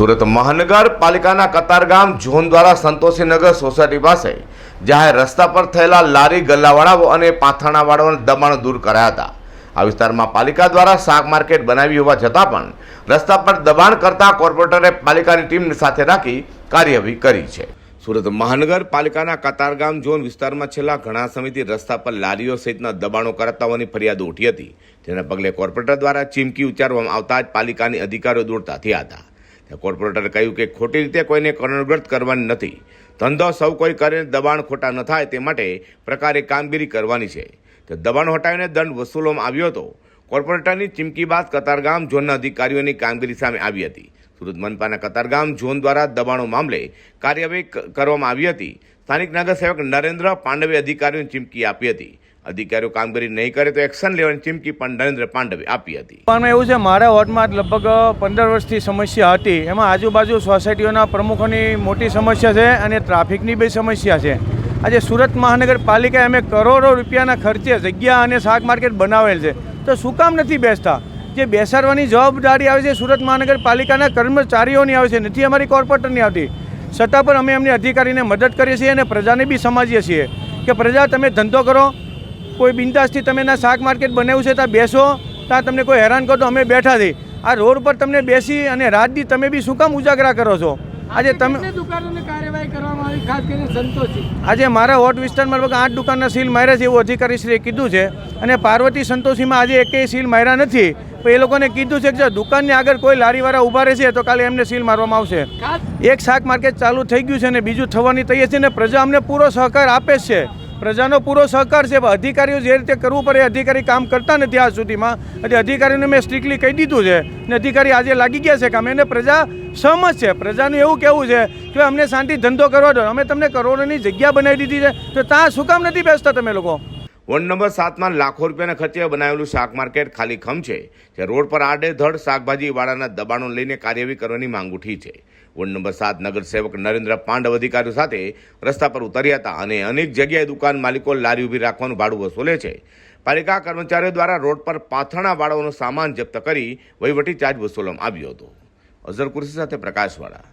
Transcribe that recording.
સુરત મહાનગરપાલિકાના કતારગામ ઝોન દ્વારા સંતોષીનગર સોસાયટી પાસે જાહેર રસ્તા પર થયેલા લારી ગલ્લાવાળાઓ અને પાથરણાવાળાઓના દબાણ દૂર કરાયા હતા। આ વિસ્તારમાં પાલિકા દ્વારા શાક માર્કેટ બનાવી હોવા છતાં પણ રસ્તા પર દબાણ કરતા કોર્પોરેટરે પાલિકાની ટીમને સાથે રાખી કાર્યવાહી કરી છે। સુરત મહાનગરપાલિકાના કતારગામ ઝોન વિસ્તારમાં છેલ્લા ઘણા સમયથી રસ્તા પર લારીઓ સહિતના દબાણો કરતા હોવાની ફરિયાદો ઉઠી હતી, જેના પગલે કોર્પોરેટર દ્વારા ચીમકી ઉચ્ચારવામાં આવતા જ પાલિકાની અધિકારીઓ દોડતા થયા હતા। કોર્પોરેટરે કહ્યું કે ખોટી રીતે કોઈને કરોડગત કરવાની નથી, ધંધો સૌ કોઈ કરીને દબાણ ખોટા ન થાય તે માટે પ્રકારે કામગીરી કરવાની છે। તે દબાણ હટાવીને દંડ વસૂલવામાં આવ્યો હતો। કોર્પોરેટરની ચીમકી બાદ કતારગામ ઝોનના અધિકારીઓની કામગીરી સામે આવી હતી। સુરત મનપાના કતારગામ ઝોન દ્વારા દબાણો મામલે કાર્યવાહી કરવામાં આવી હતી। સ્થાનિક નગરસેવક નરેન્દ્ર પાંડવે અધિકારીઓને ચીમકી આપી હતી। અધિકારીઓ કામગીરી નહીં કરે તો એક્શન લેવાની ચીમકી પણ નરેન્દ્ર પાંડવે આપી હતી। પણ એવું છે, મારા વોર્ડમાં લગભગ 15 વર્ષથી સમસ્યા હતી। એમાં આજુબાજુ સોસાયટીઓના પ્રમુખોની મોટી સમસ્યા છે અને ટ્રાફિકની બી સમસ્યા છે। આજે સુરત મહાનગરપાલિકાએ અમે કરોડો રૂપિયાના ખર્ચે જગ્યા અને શાક માર્કેટ બનાવેલ છે, તો શું કામ નથી બેસતા? જે બેસાડવાની જવાબદારી આવે છે સુરત મહાનગરપાલિકાના કર્મચારીઓની આવે છે, નથી અમારી કોર્પોરેટરની આવતી। છતાં પણ અમે એમની અધિકારીને મદદ કરીએ છીએ અને પ્રજાને બી સમજીએ છીએ કે પ્રજા તમે ધંધો કરો, કોઈ બિંદાસથી તમે ના શાક માર્કેટ બનાવ્યું છે ત્યાં બેસો, ત્યાં તમને કોઈ હેરાન કરો તો અમે બેઠા છીએ। આ રોડ પર તમને બેસી અને રાતદી તમે બી શું કામ ઉજાગરા કરો છો? આજે તમે દુકાનોની કાર્યવાહી કરવામાં આવી, ખાસ કરીને સંતોષી આજે મારા વોર્ડ વિસ્તારમાં લગભગ 8 દુકાનના સીલ માર્યા છે એવું અધિકારીશ્રીએ કીધું છે, અને પાર્વતી સંતોષીમાં આજે એકેય સીલ માર્યા નથી। પણ એ લોકોને કીધું છે કે જો દુકાનની આગળ કોઈ લારીવાળા ઊભા રહેશે તો કાલે એમને સીલ મારવામાં આવશે। એક શાક માર્કેટ ચાલુ થઈ ગયું છે અને બીજું થવાની તૈયાર છે, ને પ્રજા અમને પૂરો સહકાર આપે છે, પ્રજાનો પૂરો સહકાર છે। અધિકારીઓ જે રીતે કરવું પડે અધિકારી કામ કરતા નથી આજ સુધીમાં, એટલે અધિકારીઓને મેં સ્ટ્રિક્ટલી કહી દીધું છે ને અધિકારી આજે લાગી ગયા છે કામ, એને પ્રજા સહમત છે। પ્રજાનું એવું કહેવું છે કે અમને શાંતિ ધંધો કરવા દો, અમે તમને કરોડોની જગ્યા બનાવી દીધી છે, તો ત્યાં શું કામ નથી બેસતા તમે લોકો? વોર્ડ નંબર 7માં લાખો રૂપિયાના ખર્ચે બનાવેલું શાક માર્કેટ ખાલી ખમ છે, જે રોડ પર આડેધડ શાકભાજીવાળાના દબાણો લઈને કાર્યવાહી કરવાની માંગ ઉઠી છે। વોર્ડ નંબર 7 નગરસેવક નરેન્દ્ર પાંડવ અધિકારીઓ સાથે રસ્તા પર ઉતર્યા હતા અને અનેક જગ્યાએ દુકાન માલિકો લારી ઊભી રાખવાનું ભાડું વસૂલે છે। પાલિકા કર્મચારીઓ દ્વારા રોડ પર પાથરણાવાળાઓનો સામાન જપ્ત કરી વહીવટી ચાર્જ વસૂલવામાં આવ્યો હતો। અઝર કુર્સી સાથે પ્રકાશવાળા।